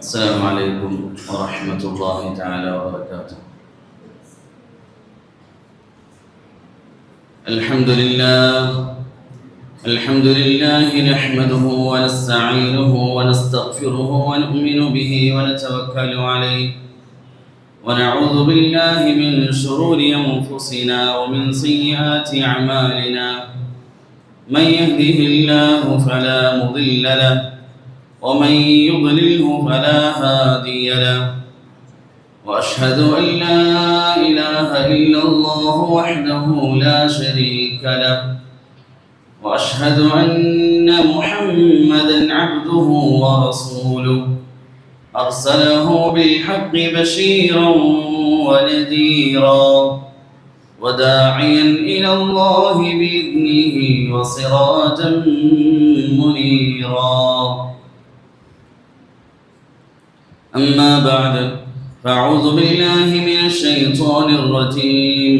السلام عليكم ورحمة الله تعالى وبركاته. الحمد لله نحمده ونستعينه ونستغفره ونؤمن به ونتوكل عليه ونعوذ بالله من شرور أنفسنا ومن سيئات أعمالنا. من يهده الله فلا مضل له ومن يضلله فلا هادي له، وأشهد أن لا إله إلا الله وحده لا شريك له، وأشهد أن محمدا عبده ورسوله أرسله بالحق بشيرا ونذيرا وداعيا إلى الله بإذنه وسراجا منيرا. أما بعد، فأعوذ بالله من الشيطان الرجيم.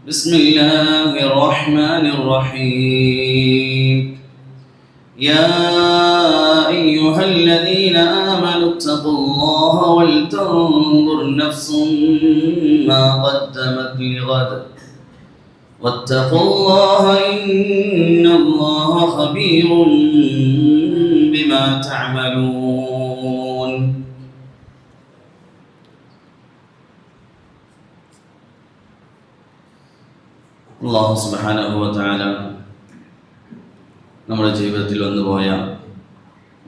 بسم الله الرحمن الرحيم. يا أيها الذين آمنوا اتقوا الله ولتنظر نفس ما قدمت لغد واتقوا الله إن الله خبير بما تعملون. അല്ലാഹു സുബ്ഹാനഹു വ തആല നമ്മുടെ ജീവിതത്തിൽ വന്നുപോയ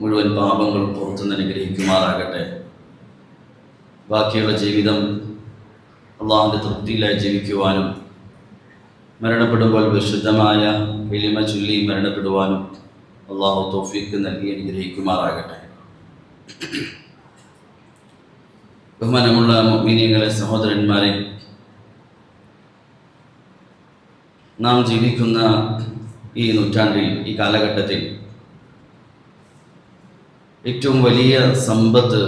മുഴുവൻ പാപങ്ങളും പുറത്തുനിന്ന് അനുഗ്രഹിക്കുമാറാകട്ടെ. ബാക്കിയുള്ള ജീവിതം അള്ളാഹുവിൻ്റെ തൃപ്തിയിലായി ജീവിക്കുവാനും മരണപ്പെടുമ്പോൾ വിശുദ്ധമായ കലിമ ചൊല്ലി മരണപ്പെടുവാനും അള്ളാഹു തൗഫീഖ് നൽകി അനുഗ്രഹിക്കുമാറാകട്ടെ. ബഹുമാനമുള്ള മുഅ്മിനീങ്ങളെ, സഹോദരന്മാരെ, നാം ജീവിക്കുന്ന ഈ നൂറ്റാണ്ടിൽ, ഈ കാലഘട്ടത്തിൽ ഏറ്റവും വലിയ സമ്പത്ത്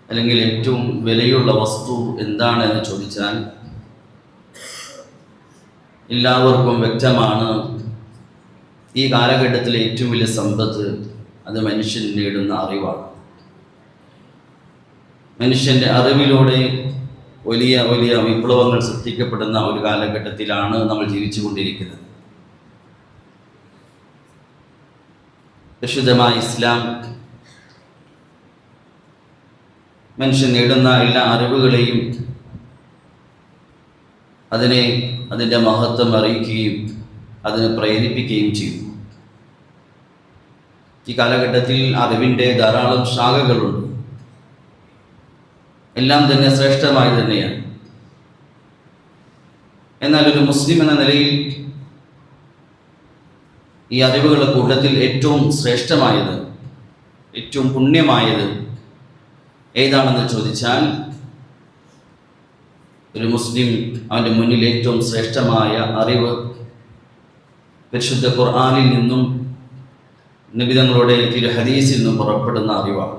അല്ലെങ്കിൽ ഏറ്റവും വിലയുള്ള വസ്തു എന്താണെന്ന് ചോദിച്ചാൽ എല്ലാവർക്കും വ്യക്തമാണ്. ഈ കാലഘട്ടത്തിലെ ഏറ്റവും വലിയ സമ്പത്ത് അത് മനുഷ്യൻ നേടുന്ന അറിവാണ്. മനുഷ്യൻ്റെ അറിവിലൂടെ വലിയ വലിയ വിപ്ലവങ്ങൾ സൃഷ്ടിക്കപ്പെടുന്ന ഒരു കാലഘട്ടത്തിലാണ് നമ്മൾ ജീവിച്ചു കൊണ്ടിരിക്കുന്നത്. പരിശുദ്ധമായ ഇസ്ലാം മനുഷ്യൻ നേടുന്ന എല്ലാ അറിവുകളെയും അതിൻ്റെ മഹത്വം അറിയിക്കുകയും അതിനെ പ്രേരിപ്പിക്കുകയും ചെയ്യും. ഈ കാലഘട്ടത്തിൽ അറിവിൻ്റെ ധാരാളം ശാഖകളുണ്ട്. എല്ലാം തന്നെ ശ്രേഷ്ഠമായി തന്നെയാണ്. എന്നാൽ ഒരു മുസ്ലിം എന്ന നിലയിൽ ഈ അറിവുകളുടെ കൂട്ടത്തിൽ ഏറ്റവും ശ്രേഷ്ഠമായത്, ഏറ്റവും പുണ്യമായത് ഏതാണെന്ന് ചോദിച്ചാൽ, ഒരു മുസ്ലിം അവൻ്റെ മുന്നിൽ ഏറ്റവും ശ്രേഷ്ഠമായ അറിവ് പരിശുദ്ധ ഖുർആനിൽ നിന്നും നബി തങ്ങളുടെ തിരു ഹദീസിൽ നിന്നും പുറപ്പെടുന്ന അറിവാണ്.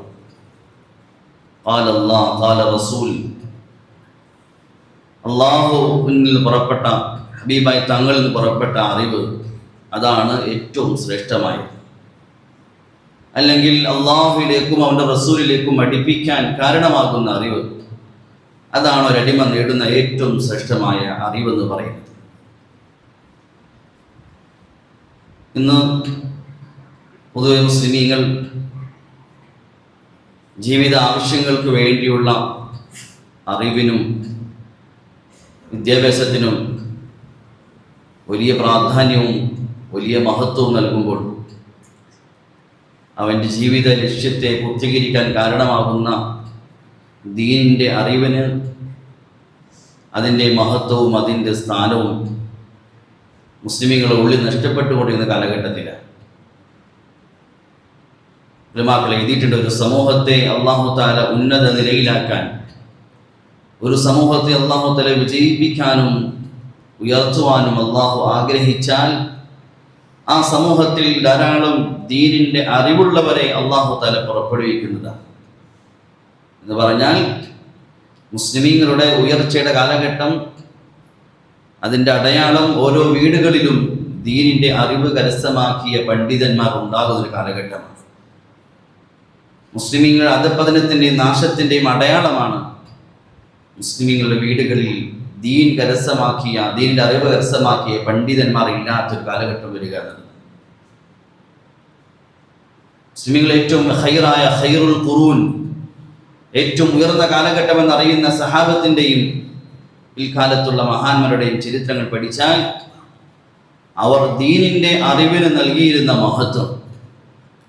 ഖാല അല്ലാഹ് ഖാല റസൂൽ, അല്ലാഹുവിൽ നിന്ന് പുറപ്പെട്ട, ഹബീബായി തങ്ങളിൽ നിന്ന് പുറപ്പെട്ട അറിവ്, അതാണ് ഏറ്റവും ശ്രേഷ്ഠമായത്. അല്ലെങ്കിൽ അള്ളാഹുവിലേക്കും അവൻ്റെ റസൂലിലേക്കും അടുപ്പിക്കാൻ കാരണമാകുന്ന അറിവ്, അതാണ് ഒരടിമ നേടുന്ന ഏറ്റവും ശ്രേഷ്ഠമായ അറിവെന്ന് പറയുന്നത്. ഇന്ന് പൊതുവെ മുസ്ലിമീങ്ങൾ ജീവിത ആവശ്യങ്ങൾക്ക് വേണ്ടിയുള്ള അറിവിനും വിദ്യാഭ്യാസത്തിനും വലിയ പ്രാധാന്യവും വലിയ മഹത്വവും നൽകുമ്പോൾ, അവൻ്റെ ജീവിത ലക്ഷ്യത്തെ പൂർത്തീകരിക്കാൻ കാരണമാകുന്ന ദീനിൻ്റെ അറിവിന് അതിൻ്റെ മഹത്വവും അതിൻ്റെ സ്ഥാനവും മുസ്ലിമീങ്ങളുടെ ഉള്ളിൽ നഷ്ടപ്പെട്ടുകൊണ്ടിരിക്കുന്ന കാലഘട്ടത്തിലാണ്. ഉലമാക്കൾ എഴുതിയിട്ടുണ്ട്, ഒരു സമൂഹത്തെ അല്ലാഹു തആല ഉന്നത നിലയിലാക്കാൻ, ഒരു സമൂഹത്തെ അല്ലാഹു തആല വിജയിപ്പിക്കാനും ഉയർത്തുവാനും അല്ലാഹു ആഗ്രഹിച്ചാൽ ആ സമൂഹത്തിൽ ധാരാളം ദീനിൻ്റെ അറിവുള്ളവരെ അല്ലാഹു തആല പുറപ്പെടുവിക്കുന്നതാണ്. എന്ന് പറഞ്ഞാൽ മുസ്ലിമീങ്ങളുടെ ഉയർച്ചയുടെ കാലഘട്ടം, അതിൻ്റെ അടയാളം ഓരോ വീടുകളിലും ദീനിൻ്റെ അറിവ് കരസ്ഥമാക്കിയ പണ്ഡിതന്മാർ ഉണ്ടാകുന്ന ഒരു കാലഘട്ടമാണ്. മുസ്ലിമീങ്ങൾ അധപ്പതനത്തിൻ്റെയും നാശത്തിൻ്റെയും അടയാളമാണ് മുസ്ലിമീങ്ങളുടെ വീടുകളിൽ ദീൻ കരസ്ഥമാക്കിയ, ദീനിൻ്റെ അറിവ് കരസ്ഥമാക്കിയ പണ്ഡിതന്മാർ ഇല്ലാത്തൊരു കാലഘട്ടം വരിക എന്നുള്ളത്. മുസ്ലിമീങ്ങൾ ഏറ്റവും ഖൈറായ ഖൈറുൽ ഖുറൂൻ, ഏറ്റവും ഉയർന്ന കാലഘട്ടം എന്നറിയുന്ന സഹാബത്തിൻ്റെയും പിൽക്കാലത്തുള്ള മഹാന്മാരുടെയും ചരിത്രങ്ങൾ പഠിച്ചാൽ അവർ ദീനിൻ്റെ അറിവിന് നൽകിയിരുന്ന മഹത്വം,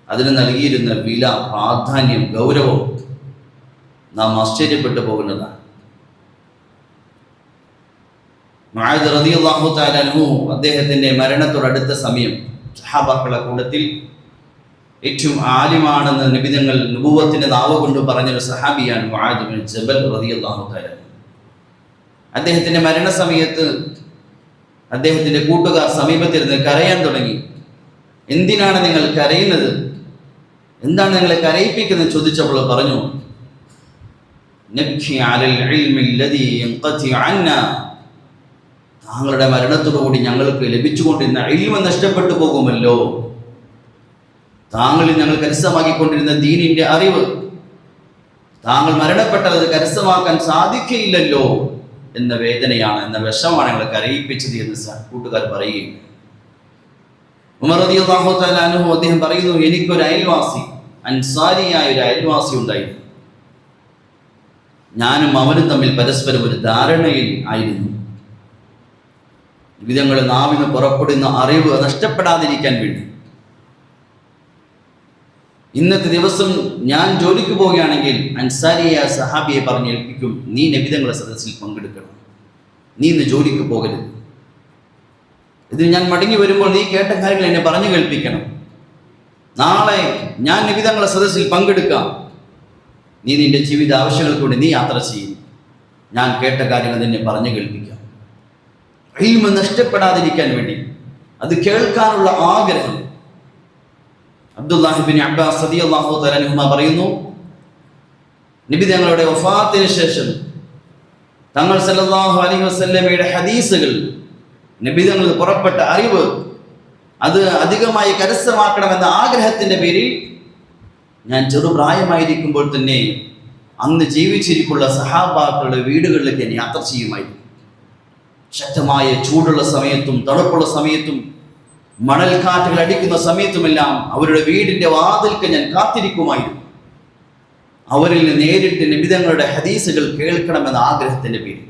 അതിന് നൽകിയിരുന്ന വില, പ്രാധാന്യം, ഗൗരവം നാം ആശ്ചര്യപ്പെട്ടു പോകുന്നതാണ്. മുആദ് റളിയല്ലാഹു തആല അൻഹു അദ്ദേഹത്തിൻ്റെ മരണത്തോടടുത്ത സമയം സഹാബാക്കളുടെ കൂട്ടത്തിൽ ഏറ്റവും ആലിമാണെന്ന് നബിതങ്ങൾ നുബുവത്തിന്റെ നാവ് കൊണ്ട് പറഞ്ഞൊരു സഹാബിയാണ് മുആദ് ബിൻ ജബൽ റളിയല്ലാഹു തആല. അദ്ദേഹത്തിന്റെ മരണസമയത്ത് അദ്ദേഹത്തിന്റെ കൂട്ടുകാർ സമീപത്തിരുന്ന് കരയാൻ തുടങ്ങി. എന്തിനാണ് നിങ്ങൾ കരയുന്നത്, എന്താണ് നിങ്ങളെ കരയിപ്പിക്കുന്നത് ചോദിച്ചപ്പോൾ പറഞ്ഞു, നബ്ഖി അലൽ ഇൽമി അല്ലദീ യൻഖതി അന്നാ, താങ്കളുടെ മരണത്തോടുകൂടി ഞങ്ങൾക്ക് ലഭിച്ചുകൊണ്ടിരുന്ന ഇൽമ് നഷ്ടപ്പെട്ടു പോകുമല്ലോ, താങ്കളിൽ ഞങ്ങൾ കരസ്ഥമാക്കിക്കൊണ്ടിരുന്ന ദീനിന്റെ അറിവ് താങ്കൾ മരണപ്പെട്ടത് കരസ്ഥമാക്കാൻ സാധിക്കയില്ലല്ലോ എന്ന വേദനയാണ്, എന്ന വിഷമാണ് ഞങ്ങളെ കരയിപ്പിച്ചത് എന്ന് കൂട്ടുകാർ പറയുകയും. ഉമർ റളിയല്ലാഹു തആല അൻഹു അദ്ദേഹം പറയുന്നു, എനിക്കൊരു അയൽവാസി, അൻസാരിയായ ഒരു അയൽവാസി ഉണ്ടായിരുന്നു. ഞാനും അവനും തമ്മിൽ പരസ്പരം ഒരു ധാരണയിൽ ആയിരുന്നു. വിധങ്ങൾ നാവിന് പുറപ്പെടുന്ന അറിവ് നഷ്ടപ്പെടാതിരിക്കാൻ വേണ്ടി ഇന്നത്തെ ദിവസം ഞാൻ ജോലിക്ക് പോവുകയാണെങ്കിൽ അൻസാരിയ സഹാബിയെ പറഞ്ഞേൽപ്പിക്കും, നീ നബിതങ്ങളുടെ സദസ്സിൽ പങ്കെടുക്കണം, നീ ഇന്ന് ജോലിക്ക് പോകരുത്, ഇതിന് ഞാൻ മടങ്ങി വരുമ്പോൾ നീ കേട്ട കാര്യങ്ങൾ എന്നെ പറഞ്ഞു കേൾപ്പിക്കണം, നാളെ ഞാൻ നബിതങ്ങളുടെ സദസ്സിൽ പങ്കെടുക്കാം, നീ നിന്റെ ജീവിത ആവശ്യങ്ങൾക്ക് വേണ്ടി നീ യാത്ര ചെയ്യും, ഞാൻ കേട്ട കാര്യങ്ങൾ നിന്നെ പറഞ്ഞു കേൾപ്പിക്കാം. ഇൽമ് നഷ്ടപ്പെടാതിരിക്കാൻ വേണ്ടി, അത് കേൾക്കാനുള്ള ആഗ്രഹം. അബ്ദുല്ലാഹി ഇബ്നു അബ്ബാസ് റളിയല്ലാഹു തആല അൻഹുമ പറയുന്നു, നബി തങ്ങളുടെ വഫാത്തിന് ശേഷം തങ്ങൾ സല്ലല്ലാഹു അലൈഹി വസല്ലമയുടെ ഹദീസുകൾ, നബി തങ്ങൾ പുറപ്പെട്ട അറിവ് അത് അധികമായി കരസ്ഥമാക്കണമെന്ന ആഗ്രഹത്തിന്റെ പേരിൽ ഞാൻ ചെറുപ്രായമായിരിക്കുമ്പോൾ തന്നെ അന്ന് ജീവിച്ചിരിക്കുന്ന സഹാബാക്കളുടെ വീടുകളിലേക്ക് ഞാൻ യാത്ര ചെയ്യുമായിരുന്നു. ശക്തമായ ചൂടുള്ള സമയത്തും തണുപ്പുള്ള സമയത്തും മണൽക്കാറ്റുകൾ അടിക്കുന്ന സമയത്തുമെല്ലാം അവരുടെ വീടിന്റെ വാതിൽക്ക് ഞാൻ കാത്തിരിക്കുമായിരുന്നു. അവരിൽ നിന്ന് നേരിട്ട് നബിതങ്ങളുടെ ഹദീസുകൾ കേൾക്കണമെന്ന ആഗ്രഹത്തിന്റെ പേരിൽ.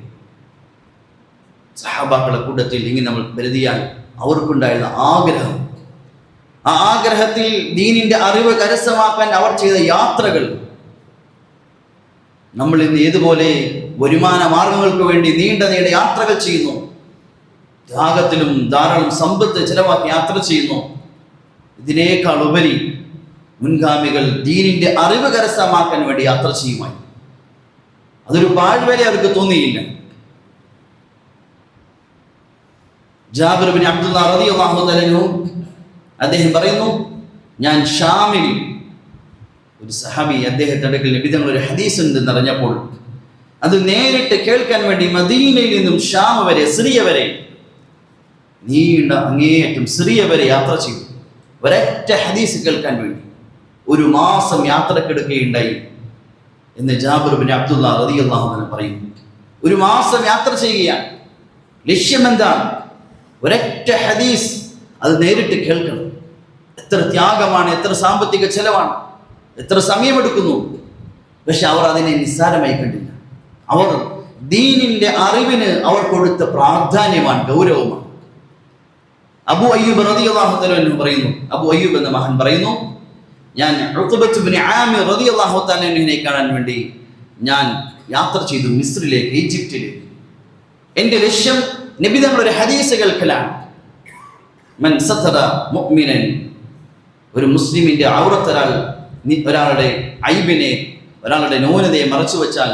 സഹാബാക്കളുടെ കൂട്ടത്തിൽ ഇങ്ങനെ നമ്മൾ കരുതിയാൽ അവർക്കുണ്ടായിരുന്ന ആഗ്രഹം, ആ ആഗ്രഹത്തിൽ ദീനിന്റെ അറിവ് കരസ്ഥമാക്കാൻ അവർ ചെയ്ത യാത്രകൾ, നമ്മൾ ഇന്ന് ഏതുപോലെ വരുമാന മാർഗങ്ങൾക്ക് വേണ്ടി നീണ്ട യാത്രകൾ ചെയ്യുന്നു, ത്യാഗത്തിലും ധാരാളം സമ്പത്ത് ചെലവാക്കി യാത്ര ചെയ്യുന്നു. ഇതിനേക്കാൾ ഉപരി മുൻഗാമികൾ ദീനിന്റെ അറിവ് കരസ്ഥമാക്കാൻ വേണ്ടി യാത്ര ചെയ്യുമായി. അതൊരു പാഴ്വരെ അവർക്ക് തോന്നിയില്ല. ജാബിർ ബിൻ അബ്ദുല്ലാഹ് റളിയല്ലാഹു തആല അൻഹു അദ്ദേഹം പറയുന്നു, ഞാൻ ഷാമിൽ ഒരു സഹാബി അദ്ദേഹത്തിന്റെ അടുക്കൽ നബി തങ്ങൾ ഒരു ഹദീസ് ഉണ്ടെന്ന് അറിഞ്ഞപ്പോൾ അത് നേരിട്ട് കേൾക്കാൻ വേണ്ടി മദീനയിൽ നിന്നും ഷാം വരെ, സിറിയ വരെ, നീണ്ട അങ്ങേയറ്റം സിറിയ വരെ യാത്ര ചെയ്തു ഒരൊറ്റ ഹദീസ് കേൾക്കാൻ വേണ്ടി. 1 മാസം യാത്രക്കെടുക്കുകയുണ്ടായി എന്ന് ജാബിർ ബിൻ അബ്ദുല്ലാഹ് റളിയല്ലാഹു അൻഹു പറയുന്നു. 1 മാസം യാത്ര ചെയ്യുകയാണ്. ലക്ഷ്യം എന്താണ്? ഒരൊറ്റ ഹദീസ് അത് നേരിട്ട് കേൾക്കണം. എത്ര ത്യാഗമാണ്, എത്ര സാമ്പത്തിക ചെലവാണ്, എത്ര സമയമെടുക്കുന്നു. പക്ഷെ അവർ അതിനെ നിസ്സാരമായി കണ്ടില്ല. അവർ ദീനിന്റെ അറിവിന് അവർ കൊടുത്ത പ്രാധാന്യമാണ്, ഗൗരവമാണ്. അബൂ അയ്യൂബ് റളിയല്ലാഹു തആല പറയുന്നു, അബൂ അയ്യൂബ് എന്ന മഹാൻ പറയുന്നു, ഞാൻ ഉഖബത്ത് ഇബ്നു ആമിർ റളിയല്ലാഹു തആലയെ കാണാൻ വേണ്ടി ഞാൻ യാത്ര ചെയ്തു മിസ്രിലേക്ക്, ഈജിപ്തിലേക്ക്. എൻ്റെ ലക്ഷ്യം നബി തങ്ങളുടെ ഒരു ഹദീസ് കേൾക്കലാണ്. മൻ സതറ മുഅ്മിനൻ, ഒരു മുസ്ലിമിന്റെ ഔറത്ത്, ഒരാളുടെ ഐബിനെ, ഒരാളുടെ ന്യൂനതയെ മറച്ചു വെച്ചാൽ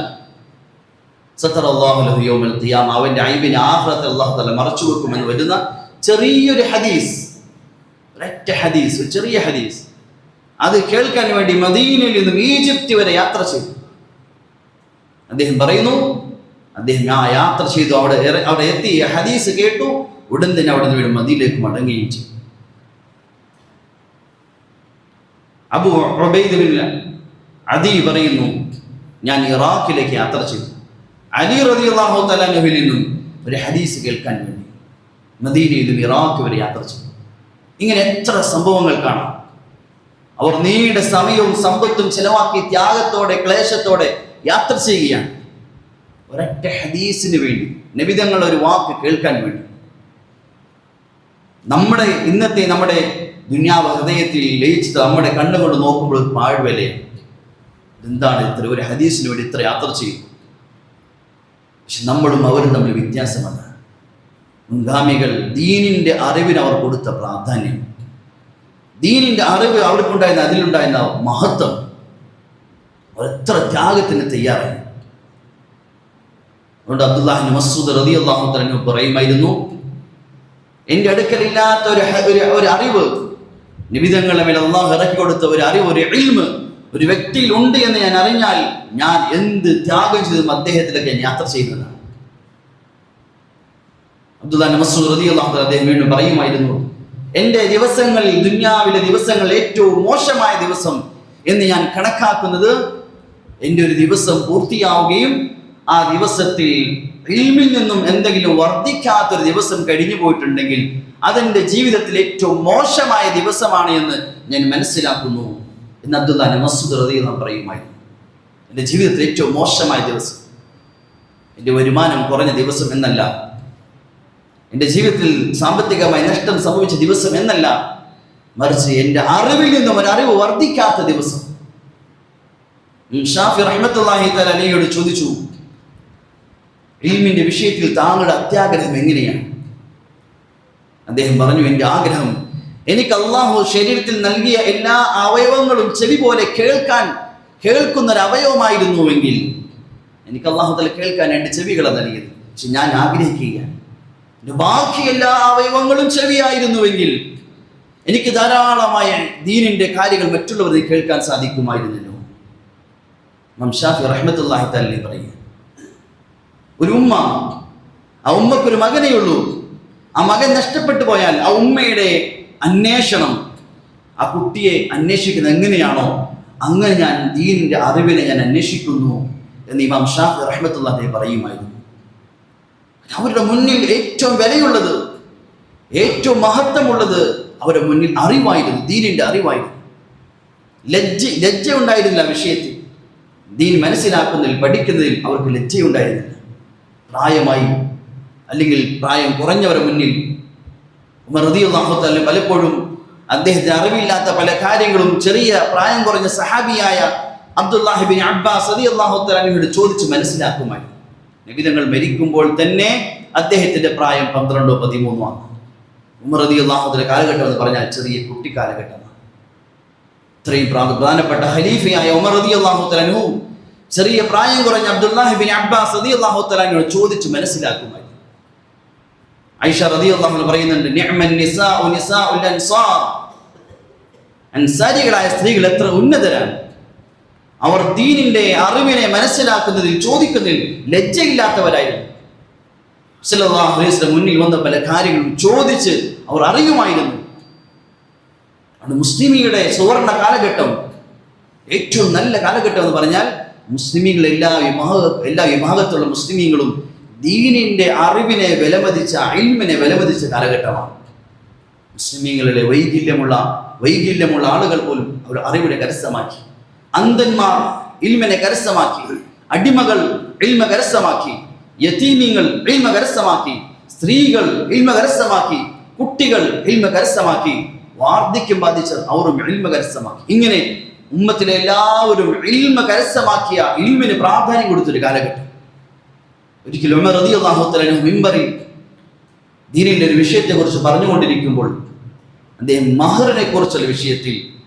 സതറല്ലാഹു ലഹു യൗമൽ ഖിയാമ, അവന്റെ ഐബിനെ ആഖിറത്തിൽ അല്ലാഹു തആല മറച്ചു വെക്കുമെന്ന് വരുന്ന ചെറിയൊരു ഹദീസ്, ഒരൊറ്റ ഹദീസ്, ഒരു ചെറിയ ഹദീസ്, അത് കേൾക്കാൻ വേണ്ടി മദീനയിൽ നിന്നും ഈജിപ്ത് വരെ യാത്ര ചെയ്തു. അദ്ദേഹം പറയുന്നു, അദ്ദേഹം ആ യാത്ര ചെയ്തു, അവിടെ എത്തി, ഹദീസ് കേട്ടു, ഉടൻ തന്നെ അവിടെ നിന്ന് മദീനയിലേക്ക് മടങ്ങുകയും ചെയ്തു. അബൂ ഉബൈദ ബിൻ അദി പറയുന്നു, ഞാൻ ഇറാഖിലേക്ക് യാത്ര ചെയ്തു. അലി റളിയല്ലാഹു തആല അൻഹുവിൽ നിന്നും ഒരു ഹദീസ് കേൾക്കാൻ വേണ്ടി മദീനയിൽ നിന്നും ഇറാഖ് വരെ യാത്ര ചെയ്തു. ഇങ്ങനെ എത്ര സംഭവങ്ങൾ കാണാം. അവർ നീണ്ട സമയവും സമ്പത്തും ചെലവാക്കി ത്യാഗത്തോടെ ക്ലേശത്തോടെ യാത്ര ചെയ്യുകയാണ്, ഒരൊറ്റ ഹദീസിന് വേണ്ടി, നബി തങ്ങളുടെ ഒരു വാക്ക് കേൾക്കാൻ വേണ്ടി. നമ്മുടെ ദുനിയാവ് ഹൃദയത്തിൽ ലയിച്ചത് നമ്മുടെ കണ്ണുകൊണ്ട് നോക്കുമ്പോൾ പാഴ്വലയാണ്. എന്താണ് ഇത്ര ഒരു ഹദീസിന് വേണ്ടി ഇത്ര യാത്ര ചെയ്യും? പക്ഷെ നമ്മളും അവരും തമ്മിൽ വ്യത്യാസമാണ്. മുൻഗാമികൾ ദീനിന്റെ അറിവിന് അവർ കൊടുത്ത പ്രാധാന്യം, ദീനിന്റെ അറിവ് അവർക്കുണ്ടായിരുന്ന അതിലുണ്ടായിരുന്ന മഹത്വം, അവർ എത്ര ത്യാഗത്തിന് തയ്യാറായി. അതുകൊണ്ട് അബ്ദുല്ലാഹി ഇബ്നു മസ്ഊദ് റളിയല്ലാഹു തആല പറയുമായിരുന്നു, എൻ്റെ അടുക്കലില്ലാത്ത ഒരു അറിവ്, നിബിധങ്ങളുടെ മേൽ അള്ളാഹു ഇറക്കി കൊടുത്ത ഒരു അറിവ്, ഒരു ഇൽമ് ഒരു വ്യക്തിയിൽ ഉണ്ട് എന്ന് ഞാൻ അറിഞ്ഞാൽ ഞാൻ എന്ത് ത്യാഗം ചെയ്തും അദ്ദേഹത്തിലേക്ക് യാത്ര ചെയ്യുന്നതാണ്. അബ്ദുല്ലാഹി ഇബ്നു മസ്ഊദ് റളിയല്ലാഹു തആല അദ്ദേഹം വീണ്ടും പറയുമായിരുന്നു, എൻ്റെ ദിവസങ്ങളിൽ, ദുനിയാവിലെ ദിവസങ്ങളിൽ ഏറ്റവും മോശമായ ദിവസം എന്ന് ഞാൻ കണക്കാക്കുന്നത് എൻ്റെ ഒരു ദിവസം പൂർത്തിയാവുകയും ആ ദിവസത്തിൽ ഇൽമിൽ നിന്നും എന്തെങ്കിലും വർദ്ധിക്കാത്തൊരു ദിവസം കഴിഞ്ഞു പോയിട്ടുണ്ടെങ്കിൽ അതെൻ്റെ ജീവിതത്തിൽ ഏറ്റവും മോശമായ ദിവസമാണ് എന്ന് ഞാൻ മനസ്സിലാക്കുന്നു എന്ന് അബ്ദുല്ലാഹി ഇബ്നു മസ്ഊദ് റളിയല്ലാഹു പറയുമായിരുന്നു. എൻ്റെ ജീവിതത്തിൽ ഏറ്റവും മോശമായ ദിവസം, എൻ്റെ വരുമാനം കുറഞ്ഞ ദിവസം എന്നല്ല, എൻ്റെ ജീവിതത്തിൽ സാമ്പത്തികമായി നഷ്ടം സംഭവിച്ച ദിവസം എന്നല്ല, മറിച്ച് എൻ്റെ അറിവിൽ നിന്നും ഒരു അറിവ് വർദ്ധിക്കാത്ത ദിവസം. ഷാഫി റഹ്മത്തുള്ളാഹി തആല അലൈഹിയോട് ചോദിച്ചു, ഇൽമിന്റെ വിഷയത്തിൽ താങ്കളുടെ അത്യാഗ്രഹം എങ്ങനെയാണ്? അദ്ദേഹം പറഞ്ഞു, എൻ്റെ ആഗ്രഹം എനിക്ക് അള്ളാഹു ശരീരത്തിൽ നൽകിയ എല്ലാ അവയവങ്ങളും ചെവി പോലെ കേൾക്കുന്ന ഒരു അവയവമായിരുന്നുവെങ്കിൽ, എനിക്ക് അള്ളാഹു തആല കേൾക്കാൻ രണ്ട് ചെവികളെ നൽകിയത്, പക്ഷെ ഞാൻ ആഗ്രഹിക്കുകയാണ് ബാക്കി എല്ലാ അവയവങ്ങളും ചെവിയായിരുന്നുവെങ്കിൽ എനിക്ക് ധാരാളമായ ദീനിന്റെ കാര്യങ്ങൾ മറ്റുള്ളവർക്ക് കേൾക്കാൻ സാധിക്കുമായിരുന്നല്ലോ. ഇമാം ഷാഫി റഹ്മത്തുള്ളാഹി തആല പറയുക, ഒരു ഉമ്മ, ആ ഉമ്മക്കൊരു മകനേ ഉള്ളൂ, ആ മകൻ നഷ്ടപ്പെട്ടു പോയാൽ ആ ഉമ്മയുടെ അന്വേഷണം, ആ കുട്ടിയെ അന്വേഷിക്കുന്നത് എങ്ങനെയാണോ അങ്ങനെ ഞാൻ ദീനിന്റെ അറിവിനെ ഞാൻ അന്വേഷിക്കുന്നു എന്ന് ഇമാം ഷാഫി റഹ്മത്തുള്ളാഹി പറയുമായിരുന്നു. അവരുടെ മുന്നിൽ ഏറ്റവും വിലയുള്ളത്, ഏറ്റവും മഹത്വമുള്ളത് അവരുടെ മുന്നിൽ അറിവായിരുന്നു, ദീനിന്റെ അറിവായിരുന്നു. ലജ്ജ ഉണ്ടായിരുന്നില്ല വിഷയത്തിൽ, ദീൻ മനസ്സിലാക്കുന്നതിൽ പഠിക്കുന്നതിൽ അവർക്ക് ലജ്ജയുണ്ടായിരുന്നില്ല. പ്രായമായി അല്ലെങ്കിൽ പ്രായം കുറഞ്ഞവരുടെ മുന്നിൽ ഉമർ റളിയല്ലാഹു തആല പലപ്പോഴും അദ്ദേഹത്തിന് അറിവില്ലാത്ത പല കാര്യങ്ങളും ചെറിയ പ്രായം കുറഞ്ഞ സഹാബിയായ അബ്ദുല്ലാഹി ഇബ്നു അബ്ബാസ് റളിയല്ലാഹു തആലയോട് ചോദിച്ച് മനസ്സിലാക്കുമായിരുന്നു. നബി തങ്ങൾ മരിക്കുമ്പോൾ തന്നെ അദ്ദേഹത്തിന്റെ പ്രായം 12 13 ആണ്. ഉമർ റളിയല്ലാഹു തആല കാലഘട്ടം എന്ന് പറഞ്ഞാൽ ചെറിയ കുട്ടി കാലഘട്ടമാണ്. ഇത്രയും പ്രധാനപ്പെട്ട ഖലീഫയായ ഉമർ റളിയല്ലാഹു തആല ചെറിയ പ്രായം കുറഞ്ഞ അബ്ദുല്ലാഹി ഇബ്നു അബ്ബാസ് റളിയല്ലാഹു തആലയോട് ചോദിച്ച് മനസ്സിലാക്കുമായിരുന്നു. ഐഷ റളിയല്ലാഹു അൻഹ പറയുന്നുണ്ട്, നിഅമൻ നിസാഉ നിസാഉൽ അൻസാർ, അൻസാരികളായ സ്ത്രീകൾ എത്ര ഉന്നതരാണ്. അവർ ദീനിന്റെ അറിവിനെ മനസ്സിലാക്കുന്നതിൽ ചോദിക്കുന്നതിൽ ലജ്ജയില്ലാത്തവരായിരുന്നു. സല്ലല്ലാഹു അലൈഹി വസല്ലം മുന്നിൽ വന്ന പല കാര്യങ്ങളും ചോദിച്ച് അവർ അറിയുമായിരുന്നു. അത് മുസ്ലിമിയുടെ സുവർണ കാലഘട്ടം, ഏറ്റവും നല്ല കാലഘട്ടം എന്ന് പറഞ്ഞാൽ മുസ്ലിമീങ്ങൾ എല്ലാ വിഭാഗത്തിലുള്ള മുസ്ലിമീങ്ങളും ദീനിന്റെ അറിവിനെ വിലമതിച്ച, ഇൽമിനെ വിലമതിച്ച കാലഘട്ടമാണ്. മുസ്ലിമീങ്ങളുടെ വൈകല്യമുള്ള ആളുകൾ പോലും അവർ അറിവിനെ കരസ്ഥമാക്കി, അന്ധന്മാർ ഇൽമിനെ കരസ്ഥമാക്കി, അടിമകൾ ഇൽമ കരസ്ഥമാക്കി, യതീമീങ്ങൾ ഇൽമ കരസ്ഥമാക്കി, സ്ത്രീകൾ ഇൽമ കരസ്ഥമാക്കി, കുട്ടികൾ ഇൽമ കരസ്ഥമാക്കി, വാർദ്ധക്യം ബാധിച്ച അവരും ഇൽമ കരസ്ഥമാക്കി. ഇങ്ങനെ ഉമ്മത്തിലെ എല്ലാവരും ഇൽമ കരസ്ഥമാക്കിയ, ഇൽമിന് പ്രാധാന്യം കൊടുത്തൊരു കാലഘട്ടം. ഒരിക്കലും ഉമർ റളിയല്ലാഹു തആല മിമ്പറിൽ ദീനിന്റെ ഒരു വിഷയത്തെക്കുറിച്ച് പറഞ്ഞുകൊണ്ടിരിക്കുമ്പോൾ അദ്ദേഹം മഹറിനെ കുറിച്ചുള്ള വിഷയത്തിൽ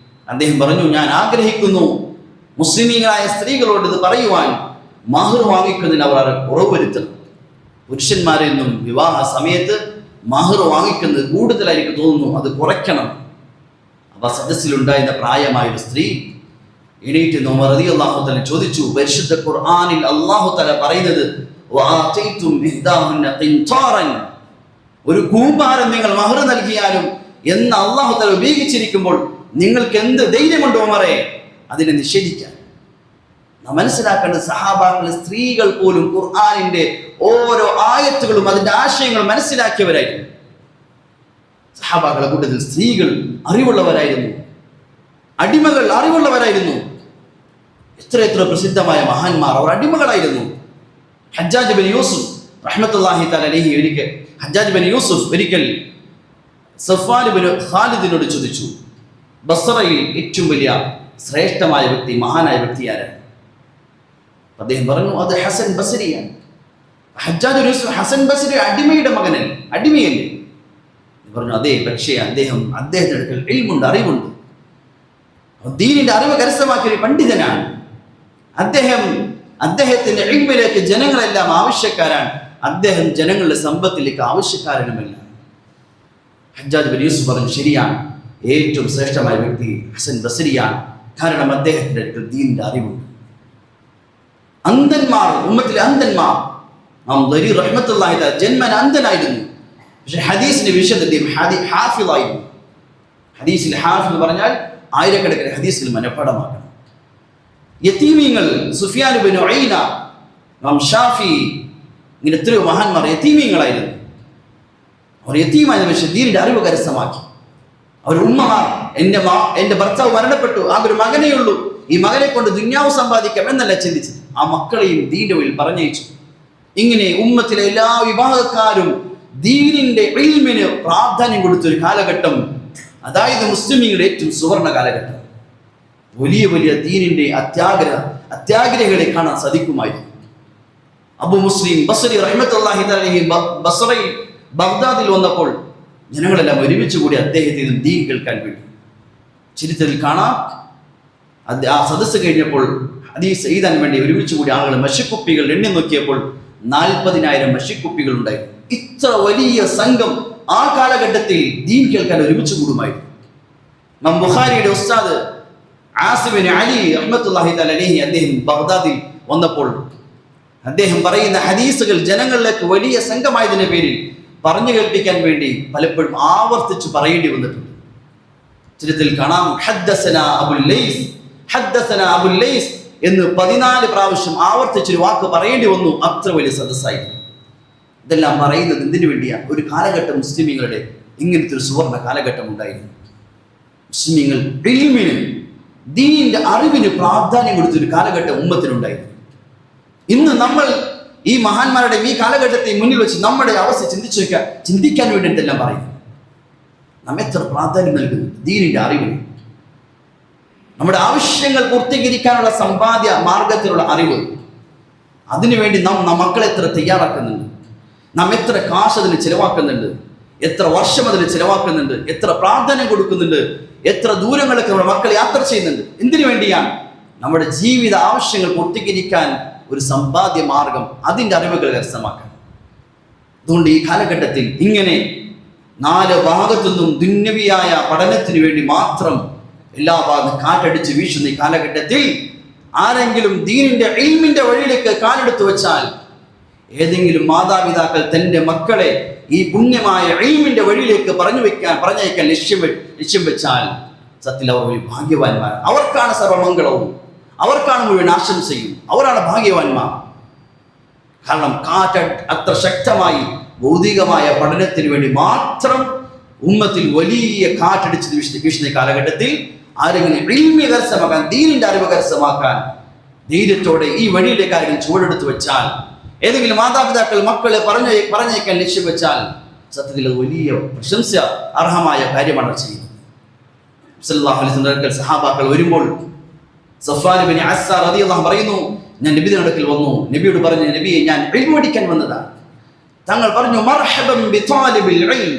അദ്ദേഹം പറഞ്ഞു, ഞാൻ ആഗ്രഹിക്കുന്നു മുസ്ലിമീങ്ങളായ സ്ത്രീകളോട് ഇത് പറയുവാൻ, മഹർ വാങ്ങിക്കുന്നതിന് അവർ കുറവ് വരുത്തണം. പുരുഷന്മാരിൽ നിന്നും വിവാഹ സമയത്ത് മഹർ വാങ്ങിക്കുന്നത് കൂടുതലായിരിക്കും തോന്നുന്നു, അത് കുറയ്ക്കണം. അപ്പൊ സദസ്സിലുണ്ടായിരുന്ന പ്രായമായൊരു സ്ത്രീ എണീറ്റ് ഉമർ റളിയല്ലാഹു തആല ചോദിച്ചു, പരിശുദ്ധ ഖുർആനിൽ അല്ലാഹു തആല പറയുന്നത് വആതൈതും ഇഹ്ദാഹുന്ന ഖിൻതാറൻ, ഒരു കൂമ്പാരം നിങ്ങൾ മഹർ നൽകിയാലും എന്ന് അല്ലാഹു തആല ഉപയോഗിച്ചിരിക്കുമ്പോൾ നിങ്ങൾക്ക് എന്ത് ധൈര്യമുണ്ട് ഉമറേ അതിനെ നിഷേധിക്കാൻ? നാം മനസ്സിലാക്കേണ്ടത് സഹാബാക്കൾ സ്ത്രീകൾ പോലും ഖുർആനിന്റെ ഓരോ ആയത്തുകളും അതിന്റെ ആശയങ്ങളും മനസ്സിലാക്കിയവരായിരുന്നു. സഹാബാക്കളുടെ കൂട്ടത്തിൽ സ്ത്രീകൾ അറിവുള്ളവരായിരുന്നു, അടിമകൾ അറിവുള്ളവരായിരുന്നു. എത്ര പ്രസിദ്ധമായ മഹാന്മാർ അവർ അടിമകളായിരുന്നു. ഹജ്ജാജ് ബിൻ യൂസുഫ് റഹ്മത്തുള്ളാഹി തആല അലൈഹി ഒരിക്കൽ സഫ്വാൻ ബിൻ ഖാലിദിനോട് ചോദിച്ചു, ബസ്റയിൽ ഏറ്റവും വലിയ ശ്രേഷ്ഠമായ വ്യക്തി, മഹാനായ വ്യക്തി ആരാണ്? അദ്ദേഹം പറഞ്ഞു, അത് ഹസൻ ബസ്രിയാണ്. Hajjaj bin Yusuf, Hasan Basri അടിമയുടെ മകനല്ലേ, അടിമയല്ലേ? പറഞ്ഞു, അതെ, പക്ഷേ അദ്ദേഹത്തിന്റെ അടുക്കൽ ഇൽമുണ്ട്, അറിവുണ്ട്, ദീനിന്റെ അറിവ് കരസ്ഥമാക്കിയ ഒരു പണ്ഡിതനാണ്. അദ്ദേഹത്തിന്റെ ഇൽമിലേക്ക് ജനങ്ങളെല്ലാം ആവശ്യക്കാരാണ്. അദ്ദേഹം ജനങ്ങളുടെ സമ്പത്തിലേക്ക് ആവശ്യക്കാരനുമല്ല. ഹജ്ജാജ് ബിൻ യൂസുഫ് പറഞ്ഞു, ശരിയാണ്, ഏറ്റവും ശ്രേഷ്ഠമായ വ്യക്തി ഹസൻ ബസ്രിയാണ്. കാരണം അദ്ദേഹത്തിന്റെ അടുക്കൽ ദീനിന്റെ അറിവുണ്ട്. അന്ധന്മാർ, ഉമ്മത്തിലെ അന്ധന്മാർ, റഹ്മത്തുള്ളാഹി തആല ജന്മന അന്ധനായിരുന്നു. പക്ഷെ ഹദീസിന്റെ വിശുദ്ധതയും ഹാഫിളായിരുന്നു. ഹദീസിൽ ഹാഫിൾ പറഞ്ഞാൽ ആയിരക്കണക്കിന് ഹദീസിൽ മനഃപ്പാഠമാക്കണം. യതീമീങ്ങൾ, സുഫിയാൻ ഇബ്നു ഉയൈന, ഇമാം ഷാഫി, ഇങ്ങനെ എത്രയോ മഹാന്മാർ യതീമീങ്ങളായിരുന്നു. അവർ യതീമായിരുന്നു, പക്ഷേ ദീനിന്റെ അറിവ് കരസ്ഥമാക്കി. അവർ ഉമ്മമാർ, എൻ്റെ ഭർത്താവ് മരണപ്പെട്ടു, ആ ഒരു മകനേ ഉള്ളൂ, ഈ മകനെ കൊണ്ട് ദുന്യാവ് സമ്പാദിക്കാം എന്നല്ല ചിന്തിച്ചത്. ആ മക്കളെയും ദീന്റെ വഴിയിൽ പറഞ്ഞയച്ചു. ഇങ്ങനെ ഉമ്മത്തിലെ എല്ലാ വിഭാഗക്കാരും ദീനിന്റെ ഇൽമിന് പ്രാധാന്യം കൊടുത്തൊരു കാലഘട്ടം, അതായത് മുസ്ലിമീങ്ങളുടെ ഏറ്റവും സുവർണ കാലഘട്ടം. വലിയ വലിയ ദീനിന്റെ അത്യാഗ്രഹികളെ കാണാൻ സാധിക്കുമായിരുന്നു. അബു മുസ്ലിം ബസ്രി റഹ്മത്തുള്ളാഹി തആല ബസ്രയിൽ ബഗ്ദാദിൽ വന്നപ്പോൾ ജനങ്ങളെല്ലാം ഒരുമിച്ച് കൂടി അദ്ദേഹത്തിന് ദീൻ കേൾക്കാൻ വേണ്ടി. ചരിത്രത്തിൽ കാണാം, ആ സദസ്സ് കഴിഞ്ഞപ്പോൾ ഹദീസ് എഴുതാൻ വേണ്ടി ഒരുമിച്ച് കൂടി ആളുകൾ മഷിക്കുപ്പികൾ എണ്ണി നോക്കിയപ്പോൾ 40,000 മഷിക്കുപ്പികൾ ഉണ്ടായിരുന്നു. ഇത്ര വലിയ സംഘം ആ കാലഘട്ടത്തിൽ ദീൻ കേൾക്കാൻ ഒരുമിച്ച് കൂടുമായിരുന്നു. ഇമാം ബുഖാരിയുടെ ഉസ്താദ് ആസിം ബിൻ അലി റഹ്മത്തുള്ളാഹി തആല അലൈഹി അദ്ദേഹം ബഗ്ദാദിൽ വന്നപ്പോൾ അദ്ദേഹം പറയുന്ന ഹദീസുകൾ ജനങ്ങളിലേക്ക് വലിയ സംഘമായതിന്റെ പേരിൽ പറഞ്ഞു കേൾപ്പിക്കാൻ വേണ്ടി പലപ്പോഴും ആവർത്തിച്ച് പറയേണ്ടി വന്നിട്ടുണ്ട്. ചരിത്രത്തിൽ കാണാം, ഹദ്ദസന അബുൽ ലൈസ് എന്ന് 14 പ്രാവശ്യം ആവർത്തിച്ചൊരു വാക്ക് പറയേണ്ടി വന്നു. അത്ര വലിയ സദസ്സായിരുന്നു. ഇതെല്ലാം പറയുന്നത് എന്തിനു വേണ്ടിയാണ്? ഒരു കാലഘട്ടം മുസ്ലിമീങ്ങളുടെ ഇങ്ങനത്തെ ഒരു സുവർണ കാലഘട്ടം ഉണ്ടായിരുന്നു. മുസ്ലിമീങ്ങൾ ഇൽമിന്, ദീനിന്റെ അറിവിന് പ്രാധാന്യം കൊടുത്തൊരു കാലഘട്ടം ഉമ്മത്തിനുണ്ടായിരുന്നു. ഇന്ന് നമ്മൾ ഈ മഹാന്മാരുടെ ഈ കാലഘട്ടത്തെ മുന്നിൽ വെച്ച് നമ്മുടെ അവസ്ഥ ചിന്തിക്കാൻ വേണ്ടി എന്തെല്ലാം പറയുന്നു. നാം എത്ര പ്രാധാന്യം നൽകുന്നു ദീനിന്റെ അറിവിന്? നമ്മുടെ ആവശ്യങ്ങൾ പൂർത്തീകരിക്കാനുള്ള സമ്പാദ്യ മാർഗത്തിലുള്ള അറിവ്, അതിനുവേണ്ടി നാം മക്കളെ എത്ര തയ്യാറാക്കുന്നുണ്ട്, നാം എത്ര കാശ് അതിന് ചിലവാക്കുന്നുണ്ട്, എത്ര വർഷം അതിന് ചിലവാക്കുന്നുണ്ട്, എത്ര പ്രാധാന്യം കൊടുക്കുന്നുണ്ട്, എത്ര ദൂരങ്ങളൊക്കെ നമ്മുടെ മക്കൾ യാത്ര ചെയ്യുന്നുണ്ട്. എന്തിനു വേണ്ടിയാണ്? നമ്മുടെ ജീവിത ആവശ്യങ്ങൾ പൂർത്തീകരിക്കാൻ ഒരു സമ്പാദ്യ മാർഗം, അതിൻ്റെ അറിവുകൾ കരസ്ഥമാക്കാൻ. അതുകൊണ്ട് ഈ കാലഘട്ടത്തിൽ ഇങ്ങനെ 4 ഭാഗത്തു നിന്നും ദുന്യവിയായ പഠനത്തിന് വേണ്ടി മാത്രം എല്ലാ ഭാഗത്തും കാറ്റടിച്ച് വീശുന്ന ഈ കാലഘട്ടത്തിൽ ആരെങ്കിലും ദീനിന്റെ ഇൽമിന്റെ വഴിയിലേക്ക് കാലെടുത്തു വെച്ചാൽ, ഏതെങ്കിലും മാതാപിതാക്കൾ തൻ്റെ മക്കളെ ഈ പുണ്യമായ ഇൽമിന്റെ വഴിയിലേക്ക് പറഞ്ഞയക്കാൻ ലക്ഷ്യം വെച്ചാൽ സത്യത്തിൽ അവർ ഒരു ഭാഗ്യവാന്മാർ. അവർക്കാണ് സർവമംഗളവും, അവർക്കാണ് മുഴുവൻ ആശംസയും, അവരാണ് ഭാഗ്യവാന്മാർ. കാരണം കാറ്റ് അത്ര ശക്തമായി ഭൗതികമായ പഠനത്തിന് വേണ്ടി മാത്രം ഉമ്മത്തിൽ വലിയ കാറ്റടിച്ച് വീശുന്ന കാലഘട്ടത്തിൽ ആരെങ്കിലും ഇൽമി കരസ്ഥമാക്കാൻ, ദീനിന്റെ അറിവ് കരസ്ഥമാക്കാൻ ധൈര്യത്തോടെ ഈ വഴിയിലേക്ക് ആരെങ്കിലും ചുവടെടുത്ത് വെച്ചാൽ, ഏതെങ്കിലും മാതാപിതാക്കൾ മക്കളെ പറഞ്ഞയക്കാൻ ലക്ഷ്യം വെച്ചാൽ സത്യത്തിൽ അത് വലിയ പ്രശംസ അർഹമായ കാര്യമാണ് ചെയ്യുന്നത്. സല്ലല്ലാഹു അലൈഹി വസല്ലം സഹാബാക്കൾ വരുമ്പോൾ സഫ്വാൻ ഇബ്നു അസ്സാർ റളിയല്ലാഹു പറയുന്നു, ഞാൻ നബിയുടെ അടുക്കൽ വന്നു. നബിയോട് പറഞ്ഞു, നബിയെ, ഞാൻ ഇൽമു പഠിക്കാൻ വന്നതാണ്. തങ്ങൾ പറഞ്ഞു, മർഹബൻ ബിതാലിബിൽ ഇൽം,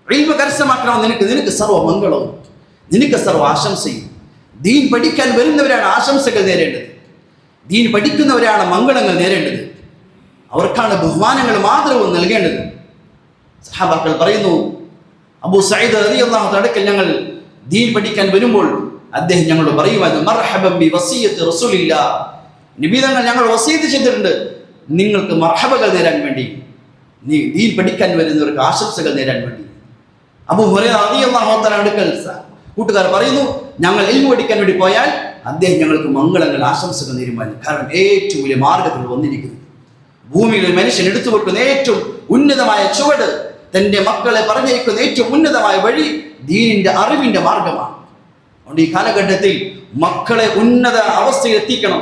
ഇൽമു കരസ്ഥമാക്കണം, നിനക്ക് സർവ്വ മംഗളവും, നിനക്ക് സർവ്വ ആശംസയും. ദീൻ പഠിക്കാൻ വരുന്നവരാണ് ആശംസകൾ നേരേണ്ടത്, ദീൻ പഠിക്കുന്നവരാണ് മംഗളങ്ങൾ നേരേണ്ടത്, അവർക്കാണ് ബഹുമാനങ്ങളും ആദരവും നൽകേണ്ടത്. സഹാബാക്കൾ പറയുന്നു, അബൂ സഈദ് റളിയല്ലാഹു അൻഹു അടുക്കൽ ഞങ്ങൾ ദീൻ പഠിക്കാൻ വരുമ്പോൾ അദ്ദേഹം ഞങ്ങളോട് പറയുമായിരുന്നു, മർഹബൻ ബി വസിയ്യത്തി റസൂലില്ലാഹ്, നബി തങ്ങൾ ഞങ്ങൾ വസിയത്ത് ചെയ്തിട്ടുണ്ട് നിങ്ങൾക്ക് മർഹബകൾ നേരാൻ വേണ്ടി, ദീൻ പഠിക്കാൻ വരുന്നവർക്ക് ആശംസകൾ നേരാൻ വേണ്ടി. അബൂ ഹുറൈറ റളിയല്ലാഹു അൻഹു അടുക്കൽ കൂട്ടുകാർ പറയുന്നു, ഞങ്ങൾ ഇൽമു പഠിക്കാൻ വേണ്ടി പോയാൽ അദ്ദേഹം ഞങ്ങൾക്ക് മംഗളങ്ങൾ ആശംസകൾ നേരുമായിരുന്നു. കാരണം ഏറ്റവും വലിയ മാർഗത്തിൽ വന്നിരിക്കുന്നത് ഭൂമിയിൽ ഒരു മനുഷ്യൻ എടുത്തു വെക്കുന്ന ഏറ്റവും ഉന്നതമായ ചുവട്, തൻ്റെ മക്കളെ പറഞ്ഞയക്കുന്ന ഏറ്റവും ഉന്നതമായ വഴി ദീനിന്റെ അറിവിന്റെ മാർഗമാണ്. അതുകൊണ്ട് ഈ കാലഘട്ടത്തിൽ മക്കളെ ഉന്നത അവസ്ഥയിൽ എത്തിക്കണം.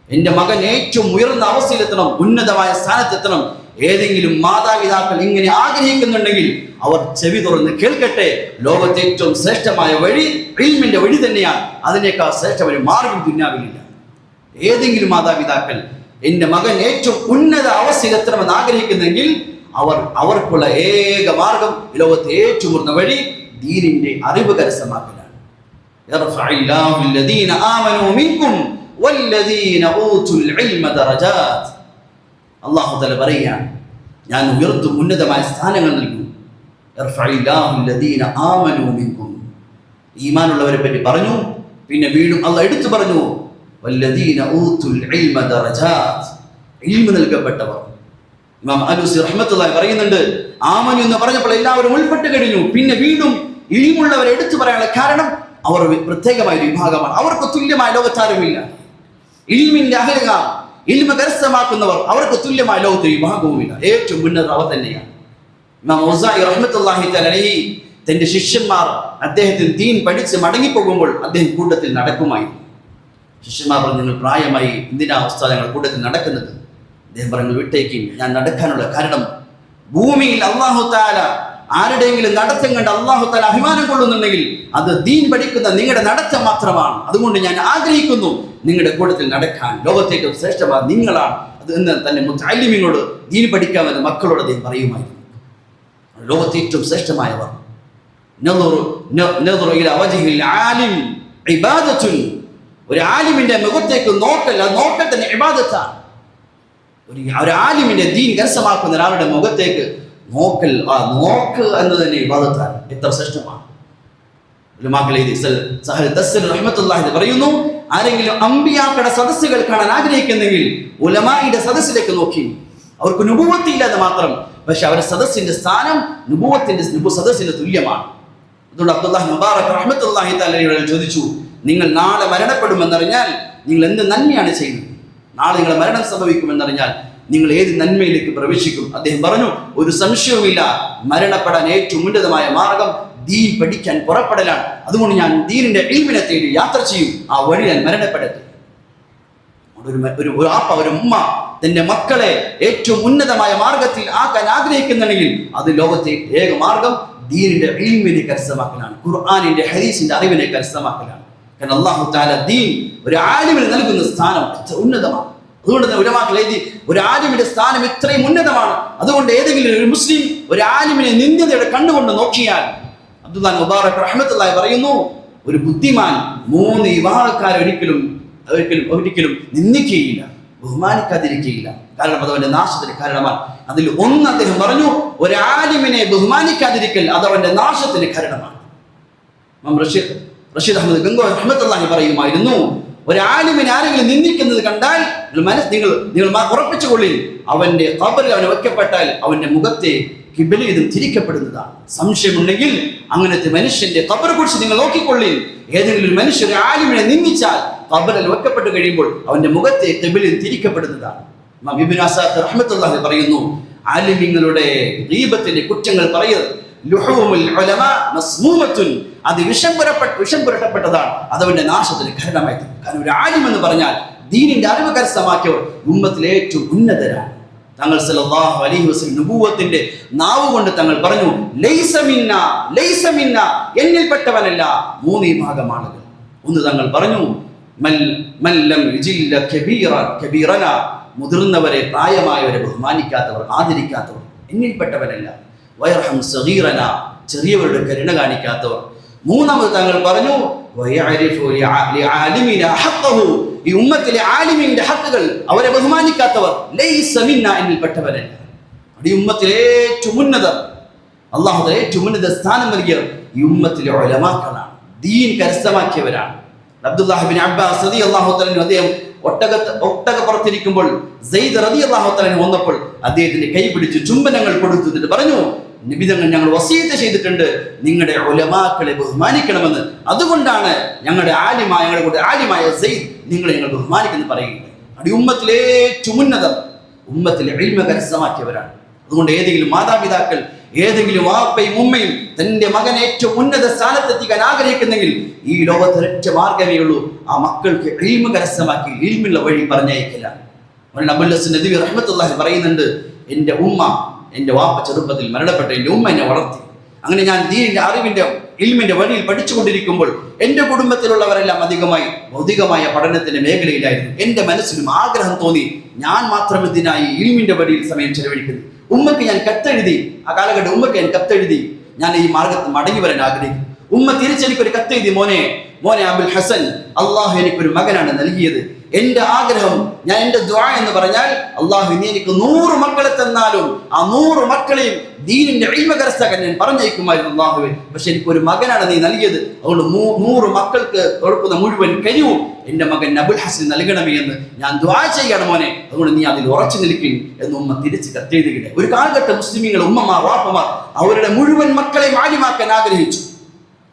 എൻ്റെ മകൻ ഏറ്റവും ഉയർന്ന അവസ്ഥയിലെത്തണം, ഉന്നതമായ സ്ഥാനത്തെത്തണം. ഏതെങ്കിലും മാതാപിതാക്കൾ ഇങ്ങനെ ആഗ്രഹിക്കുന്നുണ്ടെങ്കിൽ അവർ ചെവി തുറന്ന് കേൾക്കട്ടെ. ലോകത്തെ ഏറ്റവും ശ്രേഷ്ഠമായ വഴി ഇൽമിന്റെ വഴി തന്നെയാണ്. അതിനേക്കാൾ ശ്രേഷ്ഠമായ മാർഗം ദുനിയാവിലില്ല. ഏതെങ്കിലും മാതാപിതാക്കൾ എൻ്റെ മകൻ ഏറ്റവും ഉന്നത അവസ്ഥയിലെത്തണമെന്ന് ആഗ്രഹിക്കുന്നെങ്കിൽ അവർക്കുള്ള ഏക മാർഗം, ലോകത്തെ ഏറ്റവും ഉയർന്ന വഴി ദീനിന്റെ അറിവ് കരസ്ഥമാക്കലാണ്. അല്ലാഹു തആല പറയുകയാണ്, ഞാൻ ഉയർത്തും, ഉന്നതമായ സ്ഥാനങ്ങൾ നൽകും. ഈമാനുള്ളവരെ പറ്റി പറഞ്ഞു. പിന്നെ വീണ്ടും അല്ലാഹ് എടുത്തു പറഞ്ഞു, വല്ലദീന ഊതുൽ ഇൽമ ദറജാത്ത്, ഇൽമ നൽകപ്പെട്ടവർ. ഇമാം അലൂസി റഹ്മത്തുള്ളാഹി പറയുന്നുണ്ട്, ആമനു എന്ന് പറഞ്ഞപ്പോൾ എല്ലാവരും ഉൾപ്പെട്ട് കഴിഞ്ഞു. പിന്നെ വീണ്ടും ഇൽമുള്ളവരെ എടുത്തു പറയാനുള്ള കാരണം അവർ പ്രത്യേകമായ ഒരു വിഭാഗമാണ്. അവർക്ക് തുല്യമായ ലോകത്താരുമില്ല. ഇൽമിന്റെ അഹലുകാർ, ഇൽമ കരസ്ഥമാക്കുന്നവർ, അവർക്ക് തുല്യമായ ലോകത്ത് വിഭാഗവുമില്ല. ഏറ്റവും ഉന്നതർ അവർ തന്നെയാണ്. ഇമാം ഔസാഇ റഹ്മത്തുള്ളാഹി തആലഹി തന്റെ ശിഷ്യന്മാർ അദ്ദേഹത്തിന് ദീൻ പഠിച്ച് മടങ്ങിപ്പോകുമ്പോൾ അദ്ദേഹം കൂട്ടത്തിൽ നടക്കുമായിരുന്നു. ശിഷ്യന്മാർ പറഞ്ഞു, നിങ്ങൾ പ്രായമായി, എന്തിനാ ഉസ്താദ് ഞങ്ങൾ കൂട്ടത്തിൽ നടക്കുന്നത്? അദ്ദേഹം പറഞ്ഞു, വിട്ടേക്കും, ഞാൻ നടക്കാനുള്ള കാരണം ഭൂമിയിൽ അല്ലാഹു തആല ആരുടെയെങ്കിലും നടത്തം കണ്ട് അല്ലാഹു തആല അഭിമാനം കൊള്ളുന്നുണ്ടെങ്കിൽ അത് ദീൻ പഠിക്കുന്ന നിങ്ങളുടെ നടത്തം മാത്രമാണ്. അതുകൊണ്ട് ഞാൻ ആഗ്രഹിക്കുന്നു നിങ്ങളുടെ കൂട്ടത്തിൽ നടക്കാൻ. ലോകത്തേക്ക് ശ്രേഷ്ഠമായ നിങ്ങളാണ് അത് എന്ന് തന്നെ മുതഅല്ലിമീങ്ങളോട്, ദീൻ പഠിക്കാമെന്ന് മക്കളോട് അദ്ദേഹം പറയുമായിരുന്നു. ലോകത്തെ ഏറ്റവും ശ്രേഷ്ഠമായവർ. ഒരു ആലിമിന്റെ മുഖത്തേക്ക് നോക്കൽ, ആ നോക്കൽ തന്നെ ഇബാദത്താണ്. ഒരു ആലിമിന്റെ ദീൻ കരസ്ഥമാക്കുന്ന ഒരാളുടെ മുഖത്തേക്ക് നോക്കൽ, ആ നോക്ക് എന്ന് തന്നെ ഇബാദത്താണ്. എത്ര ശ്രേഷ്ഠമാണ്. പറയുന്നു, ആരെങ്കിലും അമ്പിയാക്കളുടെ സദസ്സുകൾ കാണാൻ ആഗ്രഹിക്കുന്നെങ്കിൽ ഉലമാഇന്റെ സദസ്സിലേക്ക് നോക്കി. അവർക്ക് നുബുവത്തില്ലാതെ മാത്രം, പക്ഷെ അവരുടെ സദസ്സിന്റെ സ്ഥാനം സദസ്സിന്റെ തുല്യമാണ്. അതുകൊണ്ട് അബ്ദുല്ലാഹി മുബാറക് റഹ്മത്തുള്ളാഹി തആല ചോദിച്ചു, നിങ്ങൾ നാളെ മരണപ്പെടുമെന്നറിഞ്ഞാൽ നിങ്ങൾ എന്ത് നന്മയാണ് ചെയ്യുന്നത്? നാളെ നിങ്ങളുടെ മരണം സംഭവിക്കുമെന്നറിഞ്ഞാൽ നിങ്ങൾ ഏത് നന്മയിലേക്ക് പ്രവേശിക്കും? അദ്ദേഹം പറഞ്ഞു, ഒരു സംശയവുമില്ല, മരണപ്പെടാൻ ഏറ്റവും ഉന്നതമായ മാർഗം ദീൻ പഠിക്കാൻ പുറപ്പെടലാണ്. അതുകൊണ്ട് ഞാൻ ദീനിന്റെ ഇൽമിനെ തേടി യാത്ര ചെയ്യും. ആ വഴി ഞാൻ മരണപ്പെടട്ടെ. ഒരു ഉമ്മ തന്റെ മക്കളെ ഏറ്റവും ഉന്നതമായ മാർഗത്തിൽ ആക്കാൻ ആഗ്രഹിക്കുന്നുണ്ടെങ്കിൽ അത് ലോകത്തെ ഏക മാർഗം ദീനിന്റെ ഇൽമിനെ കരസ്ഥമാക്കലാണ്, ഖുർആനിന്റെ ഹദീസിന്റെ അറിവിനെ കരസ്ഥമാക്കലാണ്. കാരണം അല്ലാഹു തആല ദീൻ ഒരു ആലിമിന് നൽകുന്ന സ്ഥാനം എത്ര ഉന്നതമാണ്. അതുകൊണ്ട് തന്നെ ഉലമാക്കൾ എഴുതി, ഒരു ആലിമിന്റെ സ്ഥാനം ഇത്രയും ഉന്നതമാണ്. അതുകൊണ്ട് ഏതെങ്കിലും ഒരു മുസ്ലിം ഒരു ആലിമിനെ നിന്ദതയുടെ കണ്ടുകൊണ്ട് നോക്കിയാൽ, അബ്ദുല്ലാഹി മുബാറക് റഹ്മത്തുള്ളാഹി പറയുന്നു, ഒരു ബുദ്ധിമാൻ 3 വിഭാഗക്കാരെ ഒരിക്കലും നിന്ദിക്കുകയില്ല, ബഹുമാനിക്കാതിരിക്കുകയില്ല. കാരണം അത് അവന്റെ നാശത്തിന് കാരണമാണ്. അതിൽ ഒന്ന് അദ്ദേഹം പറഞ്ഞു, ഒരു ആലിമിനെ ബഹുമാനിക്കാതിരിക്കൽ അത് അവന്റെ നാശത്തിന് കാരണമാണ്. റഷീദ് അഹമ്മദ് ഗംഗോഹി റഹ്മത്തുള്ളാഹി പറയുമായിരുന്നു, ഒരു ആലിമിനെ ആരെങ്കിലും നിന്ദിക്കുന്നത് കണ്ടാൽ നിങ്ങൾ ഉറപ്പിച്ചുകൊള്ളിൽ, അവന്റെ ഖബറിൽ അവന് വെക്കപ്പെട്ടാൽ അവന്റെ മുഖത്തെ കിബിലയും തിരിക്കപ്പെടുന്നതാണ്. സംശയമുണ്ടെങ്കിൽ അങ്ങനത്തെ മനുഷ്യന്റെ ഖബറെ കുറിച്ച് നിങ്ങൾ നോക്കിക്കൊള്ളിൽ. ഏതെങ്കിലും ഒരു മനുഷ്യൻ ആലിമിനെ നിന്ദിച്ചാൽ ഖബറിൽ വെക്കപ്പെട്ട് കഴിയുമ്പോൾ അവന്റെ മുഖത്തെ കിബിലയും തിരിക്കപ്പെടുന്നതാണ്. ഇമാം ഇബ്നു അസാഖിർ റഹ്മത്തുള്ളാഹി പറയുന്നു, ആലിമീങ്ങളുടെ ഗീബത്തിന്റെ കുറ്റങ്ങൾ പറയുന്നത് ലുഹൂമുൽ ഉലമാ മസ്മൂമത്തുൻ, അത് വിഷം പുരട്ടപ്പെട്ടതാണ്, അതവന്റെ നാശത്തിന് കാരണമായി. കാരണം ഒരു ആലിം എന്ന് പറഞ്ഞാൽ ദീനിന്റെ അറിവ് കരസ്ഥമാക്കിയവർ ഉമ്മത്തിലെ ഏറ്റവും ഉന്നതരാണ്. തങ്ങൾ സല്ലല്ലാഹു അലൈഹി വസല്ലം നുബുവത്തിന്റെ നാവ് കൊണ്ട് തങ്ങൾ പറഞ്ഞു, ലൈസ മിന്നാ, ലൈസ മിന്നാ, എന്നിൽപ്പെട്ടവനല്ല 3 വിഭാഗം ആളുകൾ. ഒന്ന് തങ്ങൾ പറഞ്ഞു, മല്ലം യുജില്ല കബീറന, മുതിർന്നവരെ പ്രായമായവരെ ബഹുമാനിക്കാത്തവർ, ആദരിക്കാത്തവർ എന്നിൽപ്പെട്ടവനല്ല. വയർഹം സഗീറന, ചെറിയവരുടെ കരുണ കാണിക്കാത്തവർ. മൂന്നാമത് തങ്ങൾ പറഞ്ഞു, ഈ ഉമ്മത്തിലെ ആലിമിന്റെ ഹക്കുകൾ അവരെ ബഹുമാനിക്കാത്തവർ ലൈസ മിന്നാ, എന്നിൽപ്പെട്ടവരല്ല. ഈ ഉമ്മത്തിലെ ഏറ്റവും ഉന്നതർ, അല്ലാഹു ഏറ്റവും ഉന്നത സ്ഥാനം നൽകിയവർ ഈ ഉമ്മത്തിലെ ഉലമാക്കളാണ്, ദീൻ കരസ്ഥമാക്കിയവരാണ്. അബ്ദുല്ലാഹി ഇബ്നു അബ്ബാസ് റളിയല്ലാഹു തആല അദ്ദേഹം ഒട്ടകപ്പുറത്തിരിക്കുമ്പോൾ സെയ്ദ് റളിയല്ലാഹു തആല വന്നപ്പോൾ അദ്ദേഹത്തിന്റെ കൈ പിടിച്ച് ചുംബനങ്ങൾ കൊടുത്തു. എന്നിട്ട് പറഞ്ഞു, നിബിതങ്ങൾ ഞങ്ങൾ വസീയത്ത് ചെയ്തിട്ടുണ്ട്, നിങ്ങളുടെ ഉലമാക്കളെ ബഹുമാനിക്കണമെന്ന്. അതുകൊണ്ടാണ് ഞങ്ങളുടെ ആലിമായ സെയ്ദ് നിങ്ങളെ ഞങ്ങൾ ബഹുമാനിക്കുന്നു പറയുന്നത്. അടി ഉമ്മത്തിലെ ഏറ്റവും ഉന്നതം ഉമ്മത്തിലെ ഇൽമ കരസ്ഥമാക്കിയവരാണ്. അതുകൊണ്ട് ഏതെങ്കിലും മാതാപിതാക്കൾ, ഏതെങ്കിലും വാപ്പയും ഉമ്മയും തന്റെ മകനെ ഏറ്റവും ഉന്നത സ്ഥാനത്തെത്തിക്കാൻ ആഗ്രഹിക്കുന്നെങ്കിൽ ഈ ലോകത്തൊരൊറ്റ മാർഗമേ ഉള്ളൂ, ആ മക്കൾക്ക് ഇൽമ കരസ്ഥമാക്കി ഇൽമുള്ള വഴി പറഞ്ഞയക്കില്ല. അബുൽ ഹസൻ നദവി റഹ്മത്തുള്ളാഹി പറയുന്നുണ്ട്, എൻ്റെ ഉമ്മ, എൻ്റെ വാപ്പ ചെറുപ്പത്തിൽ മരണപ്പെട്ട എൻ്റെ ഉമ്മ എന്നെ വളർത്തി. അങ്ങനെ ഞാൻ ദീനിന്റെ അറിവിന്റെ ഇൽമിന്റെ വഴിയിൽ പഠിച്ചുകൊണ്ടിരിക്കുമ്പോൾ എൻ്റെ കുടുംബത്തിലുള്ളവരെല്ലാം അധികമായി ഭൗതികമായ പഠനത്തിന്റെ മേഖലയിലായിരുന്നു. എൻ്റെ മനസ്സിലും ആഗ്രഹം തോന്നി, ഞാൻ മാത്രം ഇതിനായി ഇൽമിന്റെ വഴിയിൽ സമയം ചെലവഴിക്കുന്നു. ഉമ്മക്ക് ഞാൻ കത്തെഴുതി, ആ കാലഘട്ടം ഉമ്മക്ക് ഞാൻ കത്തെഴുതി, ഞാൻ ഈ മാർഗത്തിൽ മടങ്ങി വരാൻ ആഗ്രഹിക്കുന്നു. ഉമ്മ തിരിച്ചെനിക്കൊരു കത്തെഴുതി, മോനെ അബുൽ ഹസൻ, അള്ളാഹു എനിക്കൊരു മകനാണ് നൽകിയത്. എൻ്റെ ആഗ്രഹം, ഞാൻ എൻ്റെ ദുആ എന്ന് പറഞ്ഞാൽ, അള്ളാഹു നീ എനിക്ക് 100 മക്കളെ തന്നാലും ആ 100 മക്കളെയും ദീനിന്റെ ഇൽമ കരസ്ഥമാക്കാൻ ഞാൻ പറഞ്ഞയക്കുമായിരുന്നു അള്ളാഹുവേ. പക്ഷെ എനിക്കൊരു മകനാണ് നീ നൽകിയത്, അതുകൊണ്ട് 100 മക്കൾക്ക് കൊടുക്കുന്ന മുഴുവൻ കഴിവും എൻ്റെ മകൻ അബുൽ ഹസൻ നൽകണമേ എന്ന് ഞാൻ ദുആ ചെയ്യണം മോനെ, അതുകൊണ്ട് നീ അതിൽ ഉറച്ചു നിൽക്കും എന്ന് ഉമ്മ തിരിച്ച് കത്തെഴുതുകയാണ്. ഒരു കാലഘട്ടം മുസ്ലിമീങ്ങൾ, ഉമ്മമാർ, വാപ്പമാർ അവരുടെ മുഴുവൻ മക്കളെ ആലിമാക്കാൻ ആഗ്രഹിച്ചു.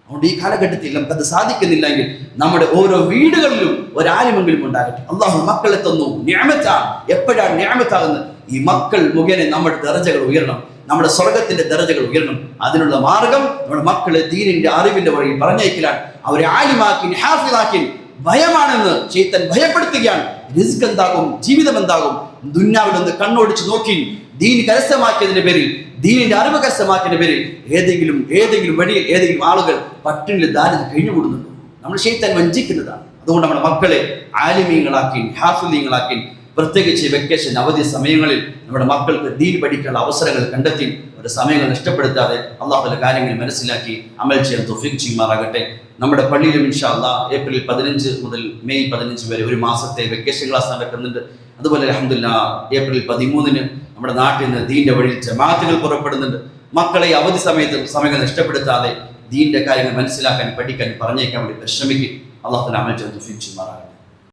അതുകൊണ്ട് ഈ കാലഘട്ടത്തിൽ നമുക്കത് സാധിക്കുന്നില്ലെങ്കിൽ നമ്മുടെ ഓരോ വീടുകളിലും ഒരാലിമെങ്കിലും ഉണ്ടാകട്ടെ. അള്ളാഹു മക്കളെ തന്നു, നിഅമത്താണ്. എപ്പോഴാണ് നിഅമത്താകുന്നത്? ഈ മക്കൾ മുഖേന നമ്മുടെ ദർജകൾ ഉയരണം, നമ്മുടെ സ്വർഗത്തിന്റെ ദർജകൾ ഉയരണം. അതിനുള്ള മാർഗം നമ്മുടെ മക്കളെ ദീനിന്റെ അറിവിന്റെ വഴിയിൽ പറഞ്ഞയക്കലാണ്, അവരെ ആലിമാക്കി ഹാഫിളാക്കി. ഭയമാണെന്ന് ശൈത്താൻ ഭയപ്പെടുത്തുകയാണ്. റിസ്ക് എന്താകും, ജീവിതം എന്താകും? ദുന്യാവിലൊന്ന് കണ്ണോടിച്ച് നോക്കി ദീൻ കരസ്ഥമാക്കിയതിന്റെ പേരിൽ, ദീനിന്റെ അറിവ് കരസ്ഥമാക്കിയതിന്റെ പേരിൽ ഏതെങ്കിലും വഴിയിൽ ഏതെങ്കിലും ആളുകൾ പട്ടിണിയിൽ ദാരിദ്ര്യം കഴിഞ്ഞുകൂടുന്നുണ്ട്. നമ്മൾ ശൈത്താൻ വഞ്ചിക്കുന്നതാണ്. അതുകൊണ്ട് നമ്മുടെ മക്കളെ ആലിമീങ്ങളാക്കി, ഹാഫിളീങ്ങളാക്കി, പ്രത്യേകിച്ച് വെക്കേഷൻ അവധി സമയങ്ങളിൽ നമ്മുടെ മക്കൾക്ക് ദീൻ പഠിക്കാനുള്ള അവസരങ്ങൾ കണ്ടെത്തി ഒരു സമയങ്ങൾ നഷ്ടപ്പെടുത്താതെ അള്ളാഹുവിന്റെ കാര്യങ്ങൾ മനസ്സിലാക്കി അമൽ ചെയ്യാൻ തൗഫീഖ് ചെയ്യുമാറാകട്ടെ. നമ്മുടെ പള്ളിയിലും ഇൻഷാ അല്ലാഹ് ഏപ്രിൽ 15 മുതൽ മെയ് 15 വരെ ഒരു മാസത്തെ വെക്കേഷൻ ക്ലാസ് നടക്കുന്നുണ്ട്. അതുപോലെ അൽഹംദുലില്ലാഹ് ഏപ്രിൽ 13 നമ്മുടെ നാട്ടിൽ നിന്ന് ദീന്റെ വഴിയിൽ ജമാഅത്തുകൾ പുറപ്പെടുന്നുണ്ട്. മക്കളെ അവധി സമയങ്ങൾ നഷ്ടപ്പെടുത്താതെ ദീന്റെ കാര്യങ്ങൾ മനസ്സിലാക്കാൻ, പഠിക്കാൻ, പറഞ്ഞേക്കാൻ വേണ്ടി പരിശ്രമിക്കും. അള്ളാഹു തആല അമൽ ചെയ്യാൻ തൗഫീഖ് ചെയ്യുമാറാകട്ടെ.